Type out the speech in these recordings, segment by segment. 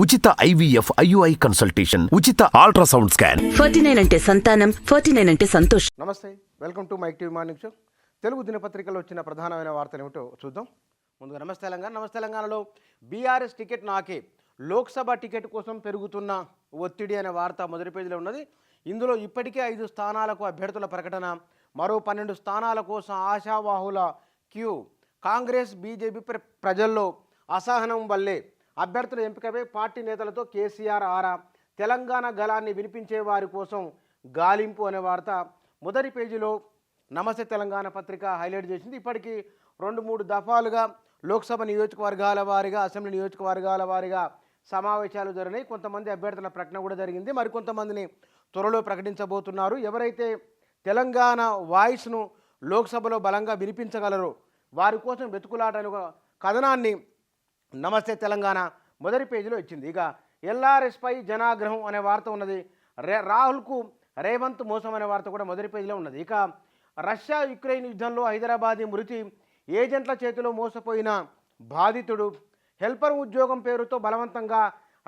ఉచిత IVF IUI consultation, ఉచిత ultrasound scan. 49 అంటే సంతానం, 49 అంటే సంతోషం. నమస్తే, welcome to mic TV morning show. Telugu దినపత్రికలో వచ్చిన ప్రధానమైన వార్తలు ఏమిటో చూద్దాం. ముందుగా నమస్తే తెలంగాణ. నమస్తే తెలంగాణలో బీఆర్ఎస్ టికెట్ నాకే, లోక్సభ టికెట్ కోసం పెరుగుతున్న ఒత్తిడి అనే వార్త మొదటి పేజీలో ఉన్నది. ఇందులో ఇప్పటికే 5 స్థానాలకు అభ్యర్థుల ప్రకటన, మరో 12 స్థానాల కోసం ఆశావాహుల క్యూ. కాంగ్రెస్ బీజేపీ ప్రజల్లో అసహనం వల్లే అభ్యర్థుల ఎంపికపై పార్టీ నేతలతో కేసీఆర్ ఆరా, తెలంగాణ గళాన్ని వినిపించే వారి కోసం గాలింపు అనే వార్త మొదటి పేజీలో నమస్తే తెలంగాణ పత్రిక హైలైట్ చేసింది. ఇప్పటికీ 2-3 దఫాలుగా లోక్సభ నియోజకవర్గాల వారీగా, అసెంబ్లీ నియోజకవర్గాల వారీగా సమావేశాలు జరిగినాయి. కొంతమంది అభ్యర్థుల ప్రకటన కూడా జరిగింది, మరికొంతమందిని త్వరలో ప్రకటించబోతున్నారు. ఎవరైతే తెలంగాణ వాయిస్ను లోక్సభలో బలంగా వినిపించగలరో వారి కోసం వెతుకులాట అనే ఒక కథనాన్ని నమస్తే తెలంగాణ మొదటి పేజీలో ఇచ్చింది. ఇక ఎల్ఆర్ఎస్పై జనాగ్రహం అనే వార్త ఉన్నది. రాహుల్కు రేవంత్ మోసం అనే వార్త కూడా మొదటి పేజీలో ఉన్నది. ఇక రష్యా యుక్రెయిన్ యుద్ధంలో హైదరాబాదీ మృతి, ఏజెంట్ల చేతిలో మోసపోయిన బాధితుడు, హెల్పర్ ఉద్యోగం పేరుతో బలవంతంగా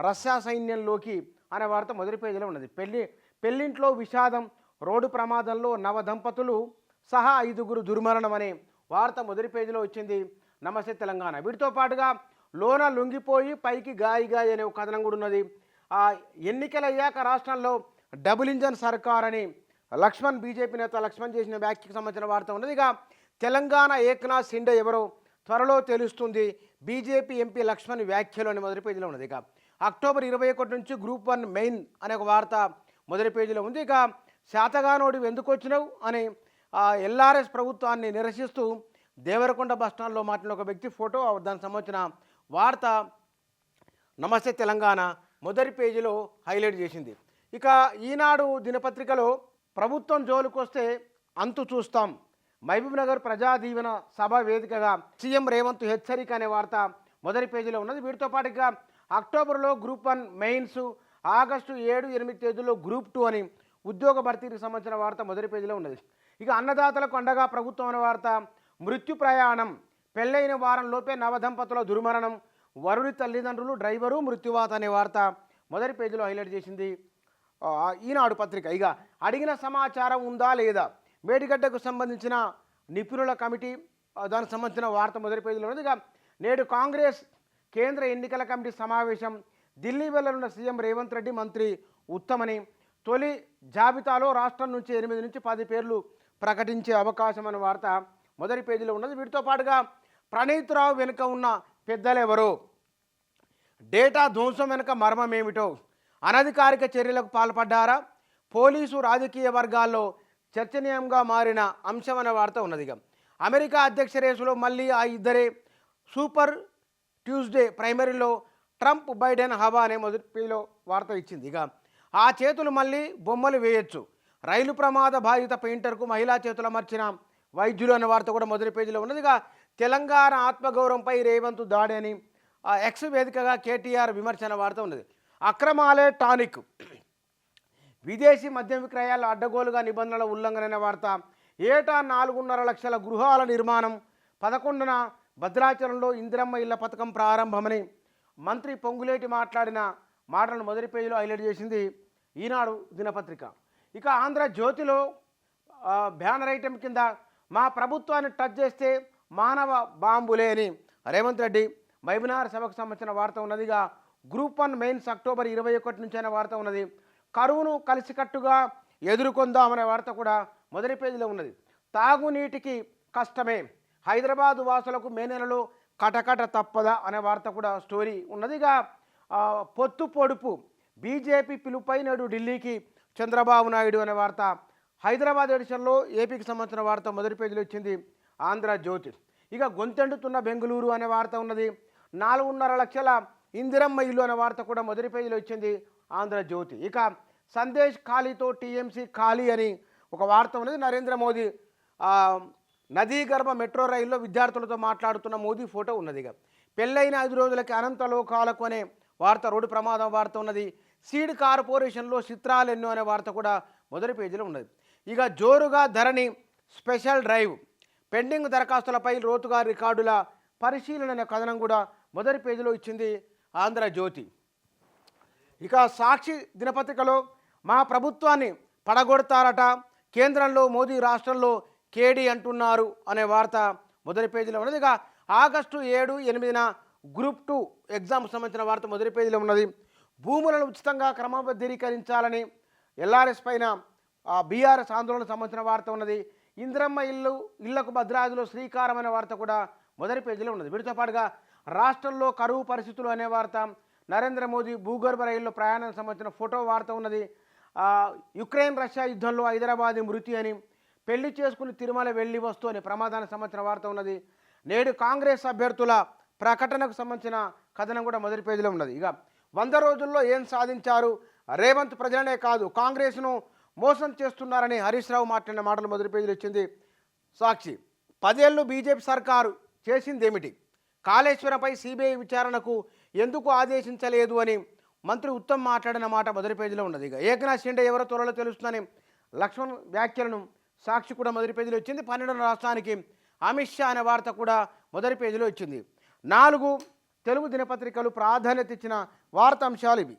రష్యా సైన్యంలోకి అనే వార్త మొదటి పేజీలో ఉన్నది. పెళ్లింట్లో విషాదం, రోడ్డు ప్రమాదంలో నవదంపతులు సహా 5గురు దుర్మరణం అనే వార్త మొదటి పేజీలో వచ్చింది నమస్తే తెలంగాణ. వీటితో పాటుగా లోన లొంగిపోయి పైకి గాయి అనే ఒక కథనం కూడా ఉన్నది. ఎన్నికలయ్యాక రాష్ట్రంలో డబుల్ ఇంజన్ సర్కార్ అని లక్ష్మణ్, బీజేపీ నేత లక్ష్మణ్ చేసిన వ్యాఖ్యకు సంబంధించిన వార్త ఉన్నది. ఇక తెలంగాణ ఏక్నాథ్ షిండే ఎవరో త్వరలో తెలుస్తుంది, బీజేపీ ఎంపీ లక్ష్మణ్ వ్యాఖ్యలు అని మొదటి పేజీలో ఉన్నది. ఇక అక్టోబర్ 21 నుంచి గ్రూప్ 1 మెయిన్ అనే ఒక వార్త మొదటి పేజీలో ఉంది. ఇక శాతగానోడి ఎందుకు వచ్చినావు అని ఎల్ఆర్ఎస్ ప్రభుత్వాన్ని నిరసిస్తూ దేవరకొండ బస్టాండ్లో మాట్లాడిన ఒక వ్యక్తి ఫోటో, దానికి సంబంధించిన వార్త నమస్తే తెలంగాణ మొదటి పేజీలో హైలైట్ చేసింది. ఇక ఈనాడు దినపత్రికలో ప్రభుత్వం జోలుకొస్తే అంతు చూస్తాం, మహబూబ్నగర్ ప్రజా దీవెన సభ వేదికగా సీఎం రేవంత్ హెచ్చరిక అనే వార్త మొదటి పేజీలో ఉన్నది. వీటితో పాటుగా అక్టోబర్లో గ్రూప్ 1 మెయిన్స్, ఆగస్టు 7-8 తేదీల్లో గ్రూప్ 2 అని ఉద్యోగ భర్తీకి సంబంధించిన వార్త మొదటి పేజీలో ఉన్నది. ఇక అన్నదాతలకు అండగా ప్రభుత్వం అనే వార్త, మృత్యు ప్రయాణం, పెళ్ళైన వారంలోపే నవదంపతుల దుర్మరణం, వరుడి తల్లిదండ్రులు డ్రైవరు మృత్యువాత అనే వార్త మొదటి పేజీలో హైలైట్ చేసింది ఈనాడు పత్రిక. ఇక అడిగిన సమాచారం ఉందా లేదా, మేడిగడ్డకు సంబంధించిన నిపుణుల కమిటీ, దానికి సంబంధించిన వార్త మొదటి పేజీలో ఉన్నది. ఇక నేడు కాంగ్రెస్ కేంద్ర ఎన్నికల కమిటీ సమావేశం, ఢిల్లీ వెళ్లనున్న సీఎం రేవంత్ రెడ్డి, మంత్రి ఉత్తమని, తొలి జాబితాలో రాష్ట్రం నుంచి 8 నుంచి 10 పేర్లు ప్రకటించే అవకాశం అనే వార్త మొదటి పేజీలో ఉన్నది. వీటితో పాటుగా ప్రణీత్ రావు వెనుక ఉన్న పెద్దలెవరో, డేటా ధ్వంసం వెనుక మర్మం ఏమిటో, అనధికారిక చర్యలకు పాల్పడ్డారా, పోలీసు రాజకీయ వర్గాల్లో చర్చనీయంగా మారిన అంశం అనే వార్త ఉన్నది. ఇక అమెరికా అధ్యక్ష రేసులో మళ్ళీ ఆ ఇద్దరే, సూపర్ ట్యూస్డే ప్రైమరీలో ట్రంప్ బైడెన్ హవా అనే మొదటి పేజీలో వార్త ఇచ్చింది. ఇక ఆ చేతులు మళ్ళీ బొమ్మలు వేయొచ్చు, రైలు ప్రమాద బాధిత పెయింటర్కు మహిళా చేతుల మర్చిన వైద్యులు అనే వార్త కూడా మొదటి పేజీలో ఉన్నది. ఇక తెలంగాణ ఆత్మగౌరవంపై రేవంత్ దాడి అని ఎక్స్ వేదికగా కేటీఆర్ విమర్శ అనే వార్త ఉన్నది. అక్రమాలే టానిక్, విదేశీ మద్యం విక్రయాల అడ్డగోలుగా నిబంధనల ఉల్లంఘన అనే వార్త, ఏటా 4.5 లక్షల గృహాల నిర్మాణం, 11న భద్రాచలంలో ఇందిరమ్మ ఇళ్ల పథకం ప్రారంభమని మంత్రి పొంగులేటి మాట్లాడిన మాటలను మొదటి పేజీలో హైలైట్ చేసింది ఈనాడు దినపత్రిక. ఇక ఆంధ్రజ్యోతిలో బ్యానర్ ఐటెం కింద మా ప్రభుత్వాన్ని టచ్ చేస్తే మానవ బాంబులే అని రేవంత్ రెడ్డి మహబూబ్నగర్ సభకు సంబంధించిన వార్త ఉన్నది. ఇక గ్రూప్ 1 మెయిన్స్ అక్టోబర్ 21 నుంచి అనే వార్త ఉన్నది. కరువును కలిసికట్టుగా ఎదుర్కొందామనే వార్త కూడా మొదటి పేజీలో ఉన్నది. తాగునీటికి కష్టమే, హైదరాబాదు వాసులకు మే నెలలో కటకట తప్పదా అనే వార్త కూడా స్టోరీ ఉన్నది. ఇక పొత్తు పొడుపు, బీజేపీ పిలుపై నేడు ఢిల్లీకి చంద్రబాబు నాయుడు అనే వార్త, హైదరాబాద్ ఎడిషన్లో ఏపీకి సంబంధించిన వార్త మొదటి పేజీలో ఇచ్చింది ఆంధ్రజ్యోతి. ఇక గొంతెండుతున్న బెంగళూరు అనే వార్త ఉన్నది. 4.5 లక్షల ఇందిరమ్మ ఇల్లు అనే వార్త కూడా మొదటి పేజీలో ఇచ్చింది ఆంధ్రజ్యోతి. ఇక సందేశ్ ఖాళీతో టీఎంసీ ఖాళీ అని ఒక వార్త ఉన్నది. నరేంద్ర మోదీ నదీ గర్భ మెట్రో రైల్లో విద్యార్థులతో మాట్లాడుతున్న మోదీ ఫోటో ఉన్నది. ఇక పెళ్ళైన 5 రోజులకి అనంత లోకాలకు అనే వార్త, రోడ్డు ప్రమాదం వార్త ఉన్నది. సీడ్ కార్పొరేషన్లో చిత్రాలు ఎన్నో అనే వార్త కూడా మొదటి పేజీలో ఉన్నది. ఇక జోరుగా ధరణి స్పెషల్ డ్రైవ్, పెండింగ్ దరఖాస్తులపై లోతుగా రికార్డుల పరిశీలన అనే కథనం కూడా మొదటి పేజీలో ఇచ్చింది ఆంధ్రజ్యోతి. ఇక సాక్షి దినపత్రికలో మా ప్రభుత్వాన్ని పడగొడతారట, కేంద్రంలో మోదీ, రాష్ట్రంలో కేడీ అంటున్నారు అనే వార్త మొదటి పేజీలో ఉన్నది. ఇక ఆగస్టు 7, 8న గ్రూప్ 2 ఎగ్జామ్ సంబంధించిన వార్త మొదటి పేజీలో ఉన్నది. భూములను ఉచితంగా క్రమబద్ధీకరించాలని ఎల్ఆర్ఎస్ పైన బీఆర్ఎస్ ఆందోళనకు సంబంధించిన వార్త ఉన్నది. ఇందిరమ్మ ఇళ్లకు భద్రాద్రిలో శ్రీకారమైన వార్త కూడా మొదటి పేజీలో ఉన్నది. వీటితో పాటుగా రాష్ట్రంలో కరువు పరిస్థితులు అనే వార్త, నరేంద్ర మోదీ భూగర్భ రైల్లో ప్రయాణానికి సంబంధించిన ఫోటో వార్త ఉన్నది. యుక్రెయిన్ రష్యా యుద్ధంలో హైదరాబాద్ మృతి అని, పెళ్లి చేసుకుని తిరుమల వెళ్ళి వస్తూ అని ప్రమాదానికి సంబంధించిన వార్త ఉన్నది. నేడు కాంగ్రెస్ అభ్యర్థుల ప్రకటనకు సంబంధించిన కథనం కూడా మొదటి పేజీలో ఉన్నది. ఇక 100 రోజుల్లో ఏం సాధించారు, రేవంత్ ప్రజలనే కాదు కాంగ్రెస్ను మోసం చేస్తున్నారని హరీష్ రావు మాట్లాడిన మాటలు మొదటి పేజీలో ఇచ్చింది సాక్షి. 10 ఏళ్ళు బీజేపీ సర్కారు చేసిందేమిటి, కాళేశ్వరంపై సిబిఐ విచారణకు ఎందుకు ఆదేశించలేదు అని మంత్రి ఉత్తమ్ మాట్లాడిన మాట మొదటి పేజీలో ఉన్నది. ఇక ఏకనాథ్ షిండే ఎవరో త్వరలో తెలుస్తుందని లక్ష్మణ్ వ్యాఖ్యలను సాక్షి కూడా మొదటి పేజీలో ఇచ్చింది. 12వ రాష్ట్రానికి అమిత్ షా అనే వార్త కూడా మొదటి పేజీలో ఇచ్చింది. 4 తెలుగు దినపత్రికలు ప్రాధాన్యత ఇచ్చిన వార్తాంశాలు ఇవి.